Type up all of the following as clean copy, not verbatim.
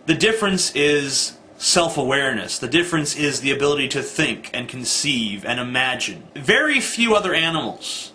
The difference is self-awareness. The difference is the ability to think and conceive and imagine. Very few other animals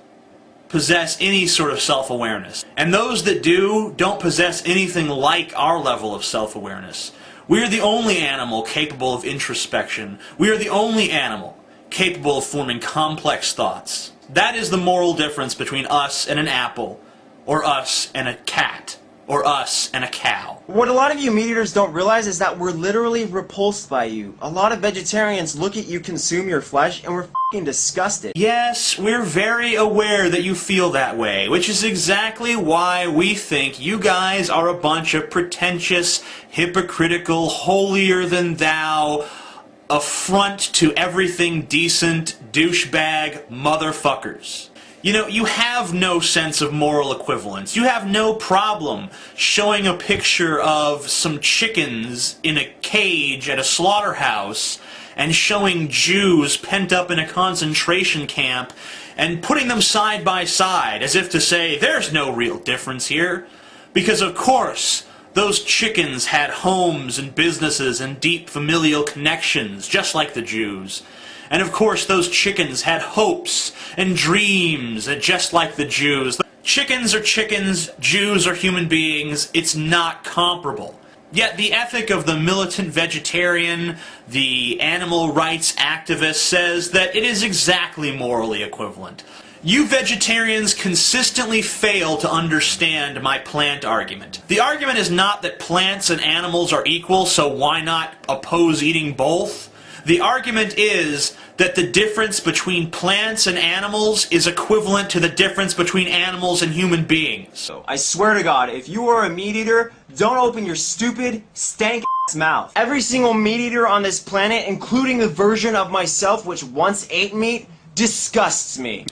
possess any sort of self-awareness. And those that do don't possess anything like our level of self-awareness. We are the only animal capable of introspection. We are the only animal capable of forming complex thoughts. That is the moral difference between us and an apple, or us and a cat, or us and a cow. What a lot of you meat eaters don't realize is that we're literally repulsed by you. A lot of vegetarians look at you consume your flesh and we're f***ing disgusted. Yes, we're very aware that you feel that way, which is exactly why we think you guys are a bunch of pretentious, hypocritical, holier-than-thou, affront to everything decent, douchebag motherfuckers. You know, you have no sense of moral equivalence. You have no problem showing a picture of some chickens in a cage at a slaughterhouse and showing Jews pent up in a concentration camp and putting them side by side as if to say, there's no real difference here. Because of course, those chickens had homes and businesses and deep familial connections, just like the Jews. And of course, those chickens had hopes and dreams, just like the Jews. Chickens are chickens, Jews are human beings, it's not comparable. Yet the ethic of the militant vegetarian, the animal rights activist, says that it is exactly morally equivalent. You vegetarians consistently fail to understand my plant argument. The argument is not that plants and animals are equal, so why not oppose eating both? The argument is that the difference between plants and animals is equivalent to the difference between animals and human beings. I swear to God, if you are a meat eater, don't open your stupid, stank-ass mouth. Every single meat eater on this planet, including the version of myself which once ate meat, disgusts me.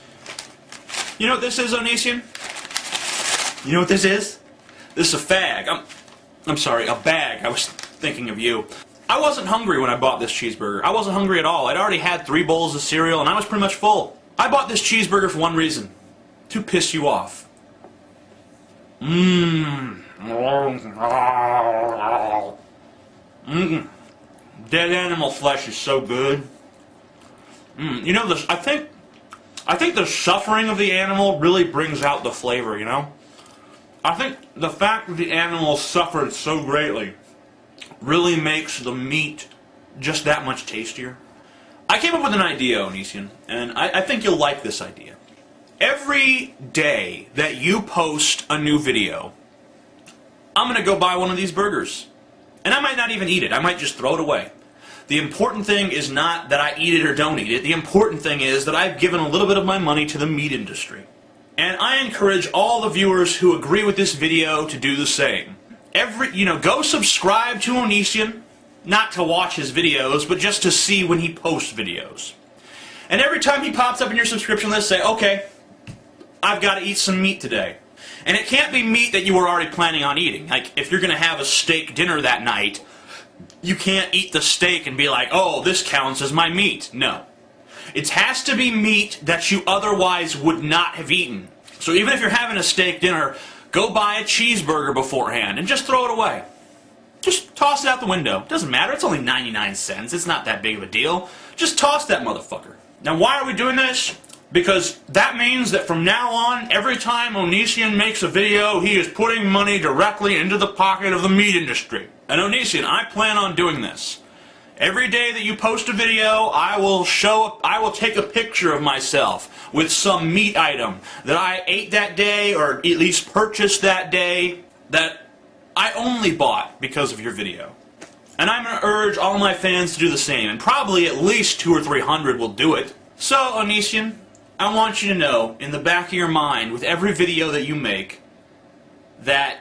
You know what this is, Onision? You know what this is? This is a fag. I'm sorry, a bag. I was thinking of you. I wasn't hungry when I bought this cheeseburger. I wasn't hungry at all. I'd already had 3 bowls of cereal and I was pretty much full. I bought this cheeseburger for one reason. To piss you off. Dead animal flesh is so good. You know, I think the suffering of the animal really brings out the flavor, you know? I think the fact that the animal suffered so greatly really makes the meat just that much tastier. I came up with an idea, Onision, and I think you'll like this idea. Every day that you post a new video, I'm going to go buy one of these burgers. And I might not even eat it. I might just throw it away. The important thing is not that I eat it or don't eat it. The important thing is that I've given a little bit of my money to the meat industry. And I encourage all the viewers who agree with this video to do the same. Go subscribe to Onision, not to watch his videos, but just to see when he posts videos. And every time he pops up in your subscription list, say, okay, I've got to eat some meat today. And it can't be meat that you were already planning on eating. Like, if you're going to have a steak dinner that night, you can't eat the steak and be like, oh, this counts as my meat. No. It has to be meat that you otherwise would not have eaten. So even if you're having a steak dinner, go buy a cheeseburger beforehand and just throw it away. Just toss it out the window. Doesn't matter. It's only 99 cents. It's not that big of a deal. Just toss that motherfucker. Now, why are we doing this? Because that means that from now on, every time Onision makes a video, he is putting money directly into the pocket of the meat industry. And Onision, I plan on doing this. Every day that you post a video, I will take a picture of myself with some meat item that I ate that day, or at least purchased that day, that I only bought because of your video. And I'm going to urge all my fans to do the same, and probably at least 200 or 300 will do it. So, Onision, I want you to know, in the back of your mind, with every video that you make, that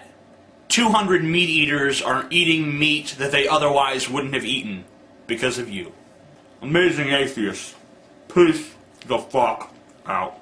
200 meat eaters are eating meat that they otherwise wouldn't have eaten because of you. Amazing Atheist. Peace the fuck out.